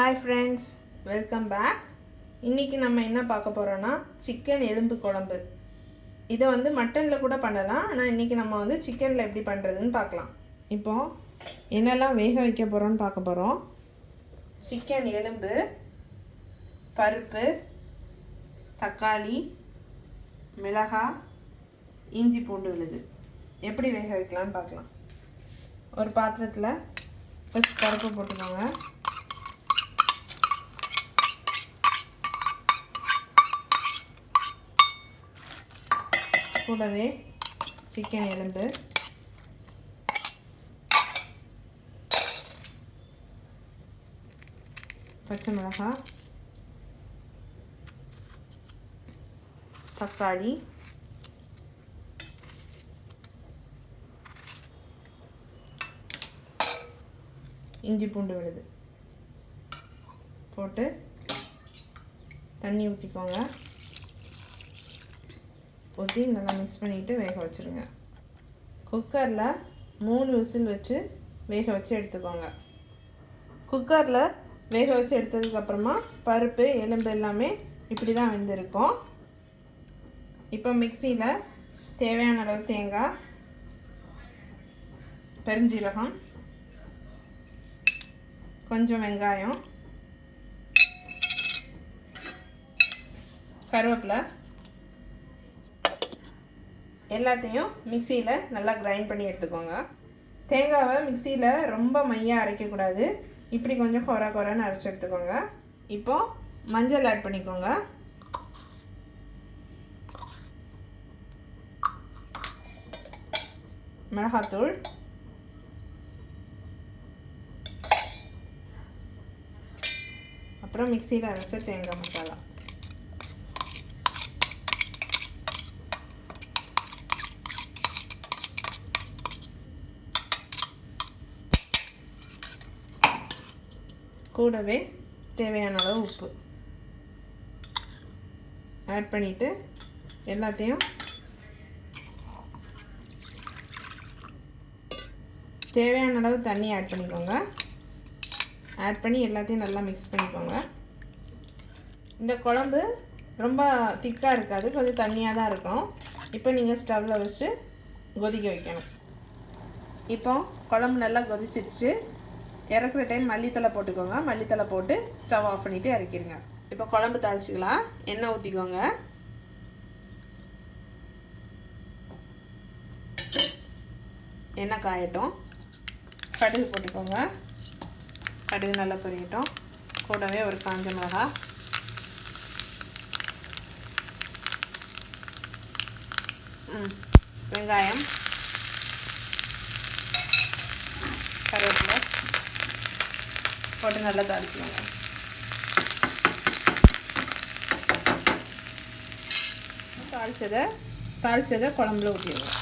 Hi friends, welcome back. இன்னைக்கு நம்ம என்ன பார்க்க போறோம்னா சிக்கன் எலும்பு குழம்பு. இத வந்து மட்டன்ல கூட பண்ணலாம். ஆனா இன்னைக்கு நம்ம வந்து சிக்கன்ல எப்படி பண்றதுன்னு பார்க்கலாம். இப்போ என்னெல்லாம் வேக வைக்க போறோம்னு பார்க்க போறோம். சிக்கன் எலும்பு, பருப்பு, தக்காளி, மிளகாய், இஞ்சி பூண்டு விழுது. எப்படி வேக வைக்கலாம்னு பார்க்கலாம். ஒரு பாத்திரத்துல ஃபர்ஸ்ட் பருப்பு போட்டுக்கோங்க. கூடவே சிக்கன் எலும்பு, பச்சை மிளகாய், தக்காளி, இஞ்சி பூண்டு விழுது போட்டு தண்ணி ஊற்றிக்கோங்க. ஊற்றி நல்லா மிக்ஸ் பண்ணிவிட்டு வேக வச்சுருங்க. குக்கரில் 3 விசில் வச்சு வேக வச்சு எடுத்துக்கோங்க. குக்கரில் வேக வச்சு எடுத்ததுக்கப்புறமா பருப்பு எலும்பு எல்லாமே இப்படி தான் வெந்திருக்கும். இப்போ மிக்சியில் தேவையான அளவு தேங்காய், பெருஞ்சீரகம், கொஞ்சம் வெங்காயம், கருவேப்பிலை எல்லாத்தையும் மிக்சியில் நல்லா கிரைண்ட் பண்ணி எடுத்துக்கோங்க. தேங்காவை மிக்சியில் ரொம்ப மையாக அரைக்கக்கூடாது. இப்படி கொஞ்சம் கொரன்னு அரைச்சி எடுத்துக்கோங்க. இப்போ மஞ்சள் ஆட் பண்ணிக்கோங்க. மிளகாத்தூள், அப்புறம் மிக்சியில் அரைச்ச தேங்காய் மசாலா, கூடவே தேவையான அளவு உப்பு ஆட் பண்ணிவிட்டு எல்லாத்தையும் தேவையான அளவு தண்ணி ஆட் பண்ணிக்கோங்க. ஆட் பண்ணி எல்லாத்தையும் நல்லா மிக்ஸ் பண்ணிக்கோங்க. இந்த குழம்பு ரொம்ப திக்காக இருக்காது, கொஞ்சம் தண்ணியாக தான் இருக்கும். இப்போ நீங்கள் ஸ்டவ்வில் வச்சு கொதிக்க வைக்கணும். இப்போ குழம்பு நல்லா கொதிச்சிடுச்சு. இறக்குற டைம் மல்லித்தலை போட்டுக்கோங்க. மல்லித்தலை போட்டு ஸ்டவ் ஆஃப் பண்ணிவிட்டு இறக்கிடுங்க. இப்போ குழம்பு தாளிச்சிக்கலாம். எண்ணெய் ஊற்றிக்கோங்க. எண்ணெய் காயட்டும். கடுகு போட்டுக்கோங்க. கடுகு நல்லா பொரியட்டும். கூடவே ஒரு காஞ்ச மிளகாய், வெங்காயம், கருவேப்பிலை போட்டு நல்லா தாளிச்சுக்கோங்க. தாளிச்சதை குழம்புல ஊற்றிடுவோம்.